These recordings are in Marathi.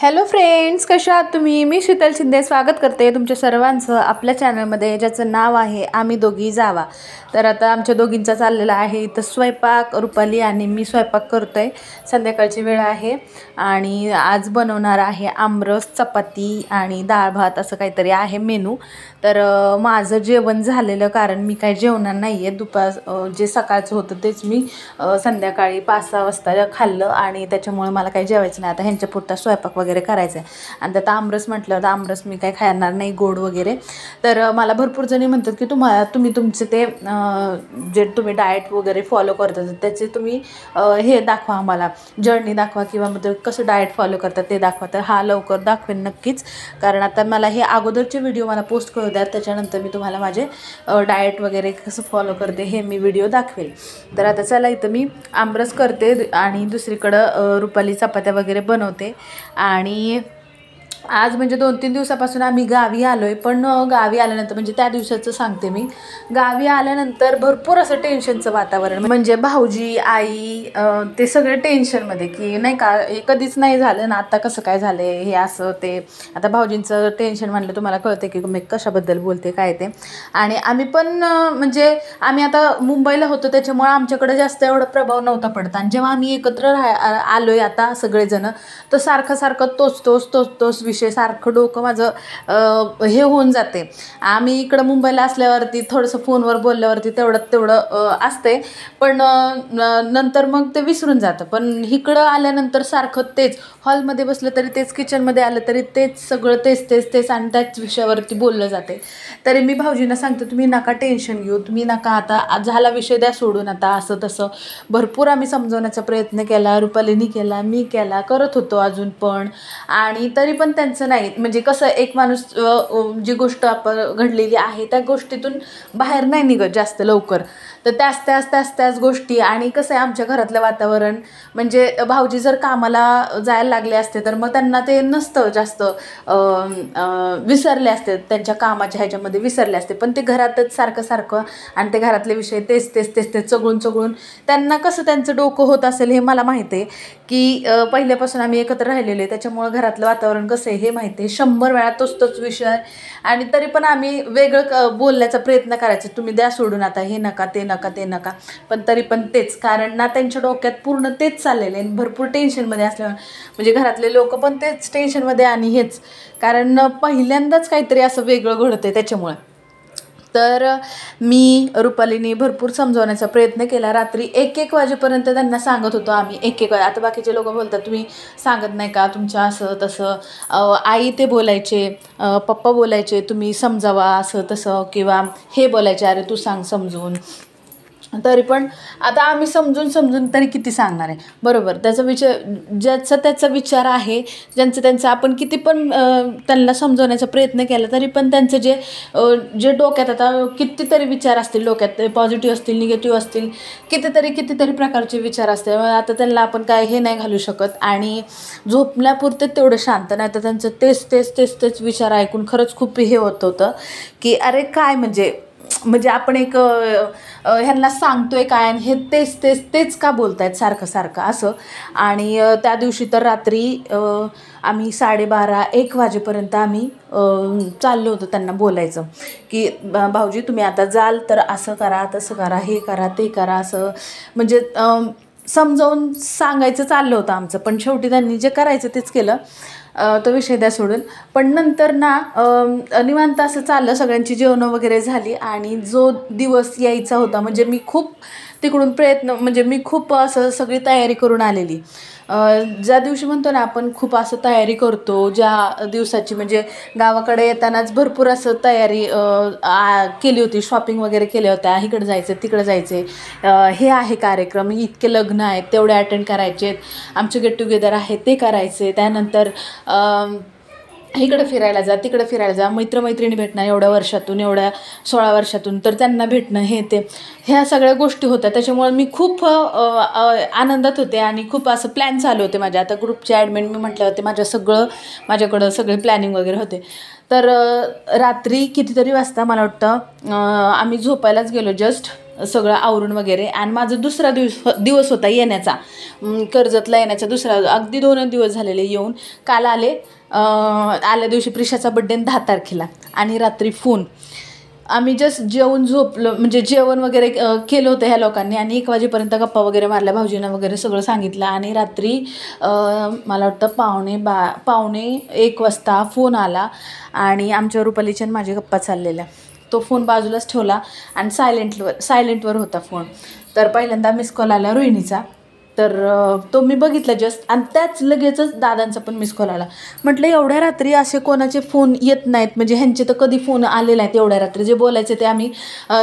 हॅलो फ्रेंड्स, कशा आहात तुम्ही? मी शीतल शिंदे स्वागत करते तुमच्या सर्वांचं आपल्या चॅनलमध्ये, ज्याचं नाव आहे आम्ही दोघी जावा. तर आता आमच्या दोघींचा चाललेला आहे इथं स्वयंपाक. रुपाली आणि मी स्वयंपाक करतो आहे. संध्याकाळची वेळ आहे आणि आज बनवणार आहे आमरस, चपाती आणि डाळ भात असं काहीतरी आहे मेनू. तर माझं जेवण झालेलं, कारण मी काही जेवणार नाही आहे. जे सकाळचं होतं तेच मी संध्याकाळी 5-6 वाजता खाल्लं आणि त्याच्यामुळे मला काही जेवायचं नाही. आता ह्यांच्या पुरता स्वयंपाक वगैरे करायचं आहे. आणि त्यात आमरस म्हटलं तर आमरस मी काही खाणार नाही गोड वगैरे. तर मला भरपूर जणी म्हणतात की तुम्ही तुमचे ते जे तुम्ही डाएट वगैरे फॉलो करतात त्याचे तुम्ही हे दाखवा, आम्हाला जर्नी दाखवा, किंवा मग कसं डाएट फॉलो करतात ते दाखवा. तर हा लवकर दाखवेन नक्कीच, कारण आता मला हे अगोदरचे व्हिडिओ मला पोस्ट करू द्या, त्याच्यानंतर मी तुम्हाला माझे डाएट वगैरे कसं फॉलो करते हे मी व्हिडिओ दाखवेल. तर आता चला, इथं मी आमरस करते आणि दुसरीकडं रुपाली चपात्या वगैरे बनवते. आणि आज म्हणजे 2-3 दिवसापासून आम्ही गावी आलो आहे. पण गावी आल्यानंतर, म्हणजे त्या दिवसाचं सांगते मी, गावी आल्यानंतर भरपूर असं टेन्शनचं वातावरण, म्हणजे भाऊजी, आई, ते सगळे टेन्शनमध्ये, की नाही का हे कधीच नाही झालं ना, आता कसं काय झालं हे असं ते. आता भाऊजींचं टेन्शन म्हणलं तुम्हाला कळते की मी कशाबद्दल बोलते काय ते. आणि आम्ही पण म्हणजे आम्ही आता मुंबईला होतो त्याच्यामुळे आमच्याकडे जास्त एवढा प्रभाव नव्हता पडत. आणि जेव्हा आम्ही एकत्र आलो आहे आता सगळेजण, तर सारखं तोच विषय, सारखं डोकं माझं हे होऊन जाते. आम्ही इकडं मुंबईला असल्यावरती थोडंसं फोनवर बोलल्यावरती तेवढं असते, पण नंतर मग ते विसरून जातं. पण इकडं आल्यानंतर सारखं तेच, हॉलमध्ये बसलं तरी तेच, किचनमध्ये आलं तरी तेच, सगळं तेच आणि त्याच विषयावरती बोललं जाते. तरी मी भाऊजींना सांगते, तुम्ही नका टेन्शन घेऊ, तुम्ही नका, आता झाला विषय द्या सोडून, आता असं तसं भरपूर आम्ही समजवण्याचा प्रयत्न केला, रुपालीनी केला, मी केला, करत होतो अजून पण. आणि तरी पण त्यांचं नाही, म्हणजे कसं, एक माणूस जी गोष्ट आपण घडलेली आहे त्या गोष्टीतून बाहेर नाही निघत जास्त लवकर. तर त्याच गोष्टी. आणि कसं आहे आमच्या घरातलं वातावरण, म्हणजे भाऊजी जर कामाला जायला लागले असते तर मग त्यांना ते नसतं जास्त, विसरले असते, त्यांच्या कामाच्या ह्याच्यामध्ये विसरले असते. पण ते घरातच सारखं आणि ते घरातले विषय तेच चगळून त्यांना कसं त्यांचं डोकं होत असेल हे मला माहिती आहे, की पहिल्यापासून आम्ही एकत्र राहिलेलो आहे, त्याच्यामुळं घरातलं वातावरण कसं आहे हे माहिती आहे. 100 वेळा तोच विषय. आणि तरी पण आम्ही वेगळं बोलण्याचा प्रयत्न करायचा, तुम्ही द्या सोडून, आता हे नका ते नका. पण तरी पण तेच, कारण ना त्यांच्या डोक्यात पूर्ण तेच चाललेले आहे. भरपूर टेन्शनमध्ये असल्यामुळे, म्हणजे घरातले लोक पण तेच टेन्शनमध्ये. आणि हेच कारण पहिल्यांदाच काहीतरी असं वेगळं घडतं त्याच्यामुळे. तर मी रुपालीने भरपूर समजवण्याचा प्रयत्न केला. रात्री 1-1 वाजेपर्यंत त्यांना सांगत होतो आम्ही. 1-1 आता बाकीचे लोक बोलतात तुम्ही सांगत नाही का, तुमच्या असं तसं. आई ते बोलायचे, पप्पा बोलायचे तुम्ही समजावा असं तसं, किंवा हे बोलायचे अरे तू सांग समजून. तरी पण आता आम्ही समजून तरी किती सांगणार आहे, बरोबर. त्याचा विचार आहे, त्यांचं आपण किती पण त्यांना समजवण्याचा प्रयत्न केला तरी पण त्यांचं जे डोक्यात, आता कितीतरी विचार असतील डोक्यात, पॉझिटिव्ह असतील, निगेटिव्ह असतील, कितीतरी प्रकारचे विचार असतील. आता त्यांना आपण काय हे नाही घालू शकत. आणि झोपण्यापुरते तेवढं शांत, नाही तर त्यांचं तेच विचार ऐकून खरंच खूप हे होतं की अरे काय, म्हणजे आपण एक ह्यांना सांगतोय काय आणि हे तेच का बोलतायत सारखं असं. आणि त्या दिवशी तर रात्री आम्ही 12:30-1 वाजेपर्यंत आम्ही चाललो होतो त्यांना बोलायचं, की भाऊजी तुम्ही आता जाल तर असं करा, तसं करा, हे करा, ते करा, असं म्हणजे समजावून सांगायचं चाललं होतं आमचं. पण शेवटी त्यांनी जे करायचं तेच केलं, तो विषय द्या सोडून. पण नंतर ना निवांत असं चाललं, सगळ्यांची जेवणं वगैरे झाली. आणि जो दिवस यायचा होता, म्हणजे मी खूप तिकडून म्हणजे मी खूप असं सगळी तयारी करून आलेली. ज्या दिवशी म्हणतो ना आपण खूप असं तयारी करतो ज्या दिवसाची, म्हणजे गावाकडे येतानाच भरपूर असं तयारी केली होती, शॉपिंग वगैरे केल्या होत्या, इकडं जायचं तिकडं जायचे, हे आहे कार्यक्रम, इतके लग्न आहेत तेवढे अटेंड करायचे, आमचे गेट टुगेदर आहे ते करायचे, त्यानंतर इकडं फिरायला जा, तिकडं फिरायला जा, मित्रमैत्रिणी भेटणार एवढ्या 16 वर्षातून, तर त्यांना भेटणं, हे ते, ह्या सगळ्या गोष्टी होत्या. त्याच्यामुळे मी खूप आनंदात होते आणि खूप असं प्लॅन चालू होते माझ्या. आता ग्रुपचे ॲडमिन मी म्हटलं होते, माझ्याकडं सगळे प्लॅनिंग वगैरे होते. तर रात्री कितीतरी वाजता मला वाटतं आम्ही झोपायलाच गेलो जस्ट, सगळं आवरून वगैरे. आणि माझा दुसरा दिवस होता येण्याचा, कर्जतला येण्याचा दुसरा, अगदी 2 दिवस झालेले येऊन. काल आले, आल्या दिवशी प्रिशाचा बड्डे 10 तारखेला. आणि रात्री फोन, आम्ही जस्ट जेवून झोपलो, म्हणजे जेवण वगैरे केलं होतं ह्या लोकांनी. आणि 1 वाजेपर्यंत गप्पा वगैरे मारल्या, भाऊजींना वगैरे सगळं सांगितलं. आणि रात्री मला वाटतं 1:45 वाजता फोन आला. आणि आमच्या रुपालीच्या माझी गप्पा चाललेल्या. तो फोन बाजूलाच ठेवला आणि सायलेंटवर होता फोन. तर पहिल्यांदा मिस कॉल आला रोहिणीचा, तर तो मी बघितला जस्ट. आणि त्याच लगेचच दादांचा पण मिस कॉल आला. म्हटलं एवढ्या रात्री असे कोणाचे फोन येत नाहीत, म्हणजे ह्यांचे तर कधी फोन आले नाहीत एवढ्या रात्री. जे बोलायचे ते आम्ही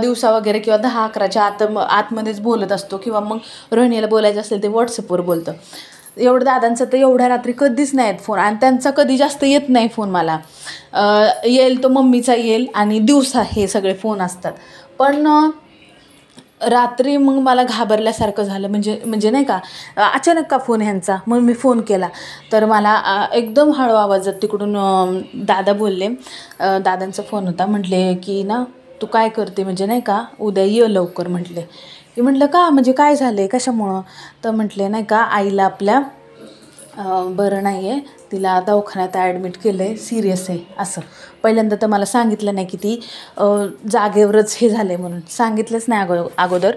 दिवसा वगैरे किंवा 10-11च्या आतमध्येच बोलत असतो, किंवा मग रोहिणीला बोलायचं असेल ते व्हॉट्सअपवर बोलतं. एवढं दादांचं तर एवढ्या रात्री कधीच नाही आहेत फोन. आणि त्यांचा कधी जास्त येत नाही फोन मला. येईल तो मम्मीचा येईल, आणि दिवसा हे सगळे फोन असतात. पण रात्री मग मला घाबरल्यासारखं झालं, म्हणजे नाही का, अचानक का फोन ह्यांचा. मग मी फोन केला, तर मला एकदम हळू आवाजात तिकडून दादा बोलले. दादांचा फोन होता. म्हटले की ना तू काय करते, म्हणजे नाही का, उद्या ये लवकर म्हटले. की म्हटलं का, म्हणजे काय झालं आहे, कशामुळं. तर म्हटले नाही का, आईला आपल्या बरं नाही आहे, तिला दवाखान्यात ॲडमिट केलं आहे, सिरियस आहे असं. पहिल्यांदा तर मला सांगितलं नाही की ती जागेवरच हे झालं आहे म्हणून, सांगितलंच नाही अगोदर.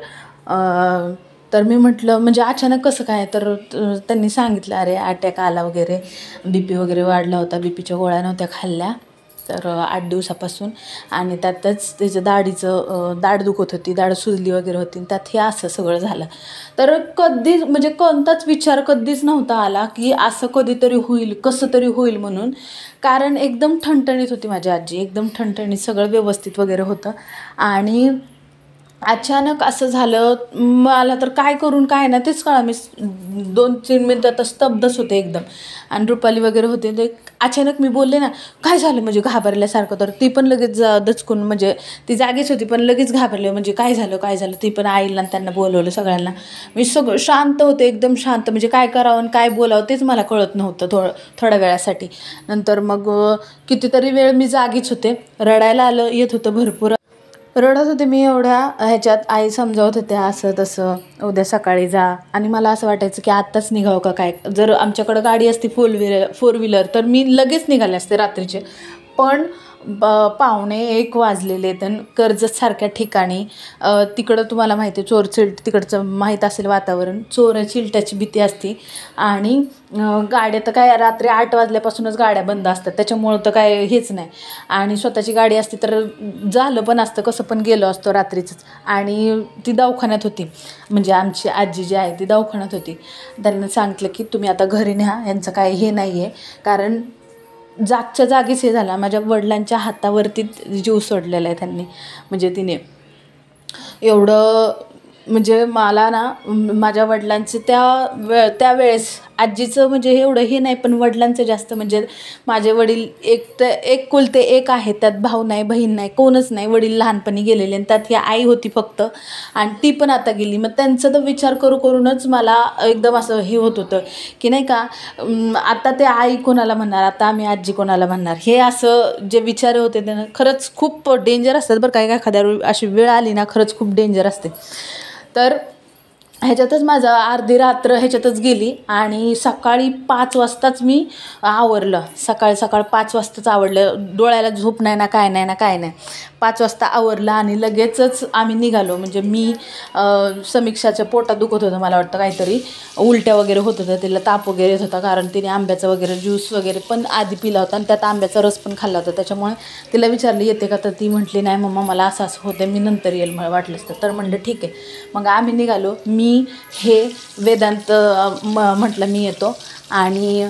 तर मी म्हटलं म्हणजे अचानक कसं काय. तर त्यांनी सांगितलं अरे अटॅक आला वगैरे, BP वगैरे वाढला होता, BPच्या गोळ्या नव्हत्या खाल्ल्या तर 8 दिवसापासून. आणि त्यातच त्याचं दाढ दुखत होती, दाढ सुजली वगैरे होती, त्यात हे असं सगळं झालं. तर कधीच म्हणजे कोणताच विचार कधीच नव्हता आला की असं कधीतरी होईल, कसं तरी होईल म्हणून. कारण एकदम ठणठणीत होती माझी आजी, एकदम ठणठणीत, सगळं व्यवस्थित वगैरे होतं. आणि अचानक असं झालं. मला तर काय करून काय ना तेच कळलं. मी 2-3 मिनटात स्तब्धच होते एकदम. आणि रुपाली वगैरे होते, ते अचानक मी बोलले ना काय झालं, म्हणजे घाबरल्यासारखं. तर ती पण लगेच दचकून, म्हणजे ती जागीच होती पण लगेच घाबरले, म्हणजे काय झालं. ती पण आईला त्यांना बोलवलं सगळ्यांना. मी सगळं शांत होते, एकदम शांत, म्हणजे काय करावं आणि काय बोलावं तेच मला कळत नव्हतं थोड्या वेळासाठी. नंतर मग कितीतरी वेळ मी जागीच होते. रडायला येत होतं भरपूर. रडत होते मी एवढ्या ह्याच्यात. आई समजावत होत्या असं तसं, उद्या सकाळी जा. आणि मला असं वाटायचं की आत्ताच निघावं का काय. जर आमच्याकडं गाडी असती 4 व्हीलर तर मी लगेच निघाले असते रात्रीचे. पण 1:45 वाजलेले. तर कर्जतसारख्या ठिकाणी तिकडं तुम्हाला माहिती आहे चोर तिकडचं माहीत असेल वातावरण, चोर चिलट्याची भीती असते. आणि गाड्या तर काय रात्री 8 वाजल्यापासूनच गाड्या बंद असतात, त्याच्यामुळं तर काय हेच नाही. आणि स्वतःची गाडी असती तर झालं पण असतं, कसं पण गेलो असतो रात्रीचंच. आणि ती दवाखान्यात होती, म्हणजे आमची आजी जी आहे ती दवाखान्यात होती. त्यांना सांगितलं की तुम्ही आता घरी न्या, यांचं काय हे नाही आहे. कारण जागच्या जागीच हे झालं. माझ्या वडिलांच्या हातावरती जीव सोडलेला आहे त्यांनी, म्हणजे तिने एवढं. म्हणजे मला ना माझ्या वडिलांचे त्यावेळेस आजीचं म्हणजे एवढं हे नाही, पण वडिलांचं जास्त. म्हणजे माझे वडील एकुलते एक आहे, त्यात भाऊ नाही, बहीण नाही, कोणच नाही. वडील लहानपणी गेलेले, आणि त्यात ही आई होती फक्त, आणि ती पण आता गेली. मग त्यांचा तर विचार करूनच मला एकदम असं हे होत होतं की नाही का, आता ते आई कोणाला म्हणणार, आता आम्ही आजी कोणाला म्हणणार. हे असं जे विचार होते त्यांना खरंच खूप डेंजर असतात बरं. काय एखाद्या अशी वेळ आली ना, खरंच खूप डेंजर असते. तर ह्याच्यातच माझं अर्धी रात्र ह्याच्यातच गेली. आणि सकाळी 5 वाजताच मी आवरलं. सकाळ 5 वाजताच आवरलं. डोळ्याला झोप नाही ना, काय नाही. 5 वाजता आवरलं आणि लगेचच आम्ही निघालो. म्हणजे मी समीक्षाच्या पोटात दुखत होतं, मला वाटतं काहीतरी उलट्या वगैरे होत होतं, तिला ताप वगैरे येत होता. कारण तिने आंब्याचा वगैरे ज्यूस वगैरे पण आधी पिला होता, आणि त्यात आंब्याचा रस पण खाल्ला होता. त्याच्यामुळे तिला विचारली येते का, तर ती म्हटली नाही मम्मा मला असं होतं, मी नंतर येईल मला वाटलंच तर. म्हणलं ठीक आहे. मग आम्ही निघालो. मी हे वेदांत म्हटलं मी येतो, आणि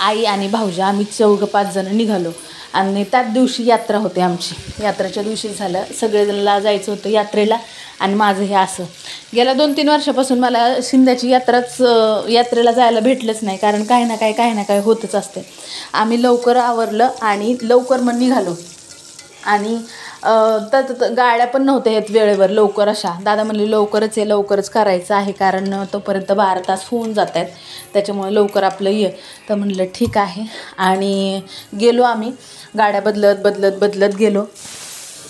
आई आणि भाऊजी आम्ही 4-5 जण निघालो. आणि त्याच दिवशी यात्रा होते आमची. यात्रेच्या दिवशी झालं, सगळेजणला जायचं होतं यात्रेला. आणि माझं हे असं गेल्या 2-3 वर्षापासून मला शिंद्याची यात्रेला जायला भेटलंच नाही. कारण काही ना काय होतच असते. आम्ही लवकर आवरलं आणि लवकर मग निघालो. आणि गाड्या पण नव्हत्या येत वेळेवर लवकर अशा. दादा म्हणले लवकरच करायचं आहे, कारण तोपर्यंत 12 तास होऊन जात आहेत, त्याच्यामुळे लवकर आपलं ये. तर म्हणलं ठीक आहे. आणि गेलो आम्ही, गाड्या बदलत गेलो.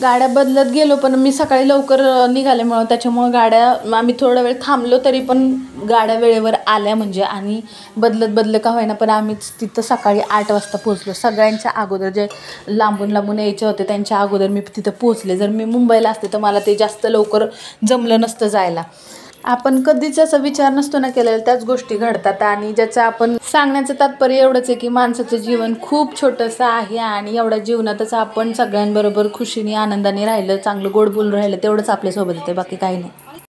गाड्या बदलत गेलो, पण मी सकाळी लवकर निघाल्यामुळं त्याच्यामुळं गाड्या आम्ही थोडा वेळ थांबलो तरी पण गाड्या वेळेवर आल्या म्हणजे. आणि बदलत का होईना पण आम्ही तिथं सकाळी 8 वाजता पोहोचलो. सगळ्यांच्या अगोदर जे लांबून यायचे होते त्यांच्या अगोदर मी तिथं पोहोचले. जर मी मुंबईला असते तर मला ते जास्त लवकर जमलं नसतं जायला. आपण कधीच असा विचार नसतो ना केलेला, त्याच गोष्टी घडतात. आणि ज्याचं आपण सांगण्याचं तात्पर्य एवढंच आहे की माणसाचं जीवन खूप छोटंसं आहे आणि एवढ्या जीवनातच आपण सगळ्यांबरोबर खुशीने आनंदाने राहिलं, चांगलं गोड बोलून राहिलं तेवढंच आपल्यासोबत येते, बाकी काही नाही.